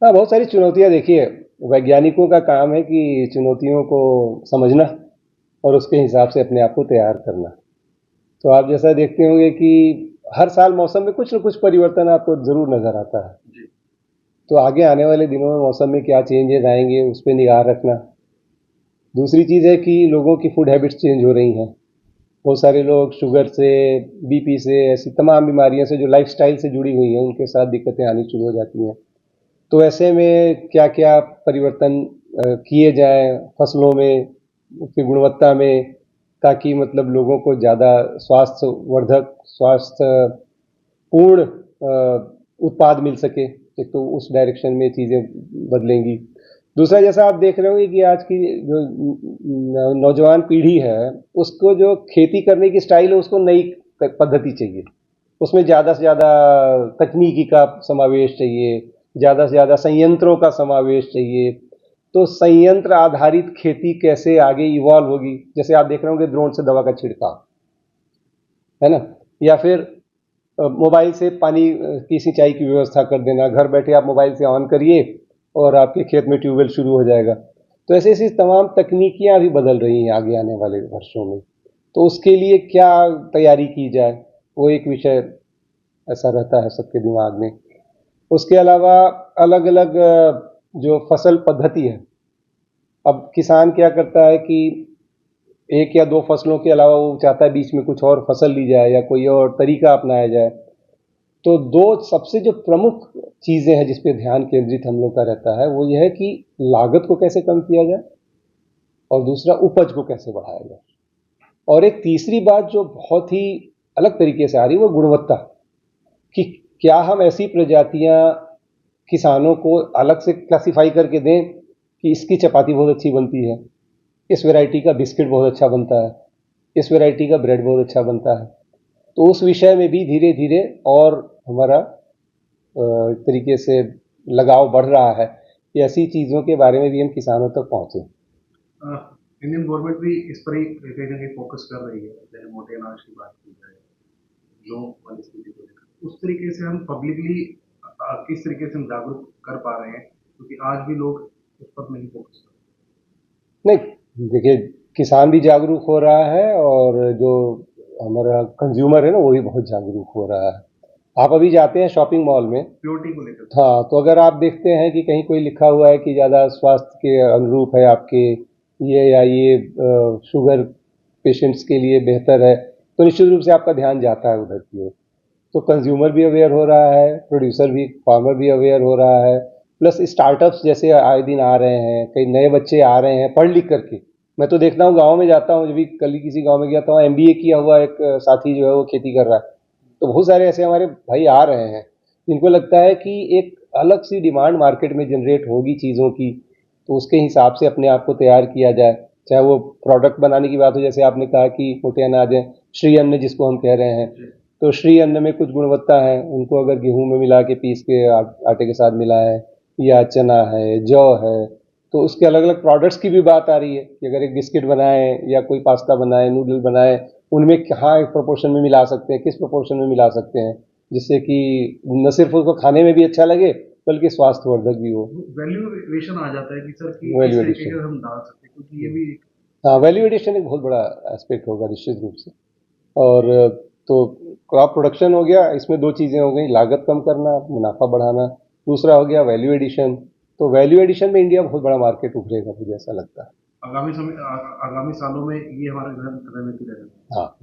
हाँ, बहुत सारी चुनौतियाँ देखिए, वैज्ञानिकों का काम है कि चुनौतियों को समझना और उसके हिसाब से अपने आप को तैयार करना। तो आप जैसा देखते होंगे कि हर साल मौसम में कुछ न कुछ परिवर्तन आपको ज़रूर नज़र आता है। जी। तो आगे आने वाले दिनों में मौसम में क्या चेंजेज़ आएँगे, उस पे निगाह रखना। दूसरी चीज़ है कि लोगों की फूड हैबिट्स चेंज हो रही हैं। बहुत सारे लोग शुगर से, बीपी से, ऐसी तमाम बीमारियों से जो लाइफ़स्टाइल से जुड़ी हुई हैं, उनके साथ दिक्कतें आनी शुरू हो जाती हैं। तो ऐसे में क्या-क्या परिवर्तन किए जाएँ फसलों में, उसकी गुणवत्ता में, ताकि मतलब लोगों को ज़्यादा स्वास्थ्यवर्धक, स्वास्थ्यपूर्ण उत्पाद मिल सके। एक तो उस डायरेक्शन में चीज़ें बदलेंगी। दूसरा, जैसा आप देख रहे होंगे कि आज की जो नौजवान पीढ़ी है, उसको जो खेती करने की स्टाइल है, उसको नई पद्धति चाहिए। उसमें ज़्यादा से ज़्यादा तकनीकी का समावेश चाहिए, ज़्यादा से ज़्यादा संयंत्रों का समावेश चाहिए। तो संयंत्र आधारित खेती कैसे आगे इवॉल्व होगी, जैसे आप देख रहे होंगे ड्रोन से दवा का छिड़काव, है ना? या फिर मोबाइल से पानी की सिंचाई की व्यवस्था कर देना, घर बैठे आप मोबाइल से ऑन करिए और आपके खेत में ट्यूबवेल शुरू हो जाएगा। तो ऐसी ऐसी तमाम तकनीकियाँ भी बदल रही हैं आगे आने वाले वर्षों में। तो उसके लिए क्या तैयारी की जाए, वो एक विषय ऐसा रहता है सबके दिमाग में। उसके अलावा अलग अलग जो फसल पद्धति है, अब किसान क्या करता है कि एक या दो फसलों के अलावा वो चाहता है बीच में कुछ और फसल ली जाए या कोई और तरीका अपनाया जाए। तो दो सबसे जो प्रमुख चीज़ें हैं जिस पे ध्यान केंद्रित हम लोग का रहता है, वो ये है कि लागत को कैसे कम किया जाए और दूसरा उपज को कैसे बढ़ाया जाए। और एक तीसरी बात जो बहुत ही अलग तरीके से आ रही है, वो गुणवत्ता, कि क्या हम ऐसी प्रजातियां किसानों को अलग से क्लासिफाई करके दें कि इसकी चपाती बहुत अच्छी बनती है, इस वैरायटी का बिस्किट बहुत अच्छा बनता है, इस वैरायटी का ब्रेड बहुत अच्छा बनता है। तो उस विषय में भी धीरे धीरे और हमारा एक तरीके से लगाव बढ़ रहा है कि ऐसी चीज़ों के बारे में भी हम किसानों तक पहुँचें। इंडियन गवर्नमेंट भी इस पर ही कहीं ना कहीं फोकस कर रही है, चाहे मोटे अनाज की बात की जाए, जो वाली स्थिति को लेकर उस तरीके से हम पब्लिकली किस तरीके से हम जागरूक कर पा रहे हैं, क्योंकि आज भी लोग उस पर नहीं फोकस कर नहीं, देखिए, किसान भी जागरूक हो रहा है और जो हमारा कंज्यूमर है ना, वो भी बहुत जागरूक हो रहा है। आप अभी जाते हैं शॉपिंग मॉल में, प्योरिटी को लेकर। हाँ, तो अगर आप देखते हैं कि कहीं कोई लिखा हुआ है कि ज़्यादा स्वास्थ्य के अनुरूप है आपके, ये या ये शुगर पेशेंट्स के लिए बेहतर है, तो निश्चित रूप से आपका ध्यान जाता है उधर की ओर। तो कंज्यूमर भी अवेयर हो रहा है, प्रोड्यूसर भी, फार्मर भी अवेयर हो रहा है, प्लस स्टार्टअप्स जैसे आए दिन आ रहे हैं, कई नए बच्चे आ रहे हैं पढ़ लिख करके। मैं तो देखता हूँ, गाँव में जाता हूँ, जब भी कल ही किसी गाँव में गया था, वहाँ एमबीए किया हुआ एक साथी जो है वो खेती कर रहा है। तो बहुत सारे ऐसे हमारे भाई आ रहे हैं जिनको लगता है कि एक अलग सी डिमांड मार्केट में जनरेट होगी चीज़ों की, तो उसके हिसाब से अपने आप को तैयार किया जाए। चाहे वो प्रोडक्ट बनाने की बात हो, जैसे आपने कहा कि मोटे अनाज है, श्री अन्न जिसको हम कह रहे हैं, तो श्री अन्न में कुछ गुणवत्ता है, उनको अगर गेहूं में मिला के पीस के आटे के साथ मिला है, या चना है, जौ है, तो उसके अलग अलग प्रोडक्ट्स की भी बात आ रही है कि अगर एक बिस्किट बनाए या कोई पास्ता बनाए, नूडल बनाए, उनमें कहाँ एक प्रोपोर्शन में मिला सकते हैं, किस प्रोपोर्शन में मिला सकते हैं, जिससे कि न सिर्फ उसको खाने में भी अच्छा लगे बल्कि स्वास्थ्यवर्धक भी हो। वैल्यूएशन आ जाता है कि सर कि वैल्यू इस तरीके एडिशन, का हम डाल सकते हैं, क्योंकि ये भी एक हाँ, वैल्यू एडिशन एक बहुत बड़ा एस्पेक्ट होगा निश्चित रूप से। और तो क्रॉप प्रोडक्शन हो गया, इसमें दो चीज़ें हो गई, लागत कम करना, मुनाफा बढ़ाना। दूसरा हो गया वैल्यू एडिशन। तो वैल्यू एडिशन में इंडिया बहुत बड़ा मार्केट उभरेगा, मुझे ऐसा लगता है। आगामी समय आगामी सालों में ये हमारा रणनीति रहेगा। हाँ।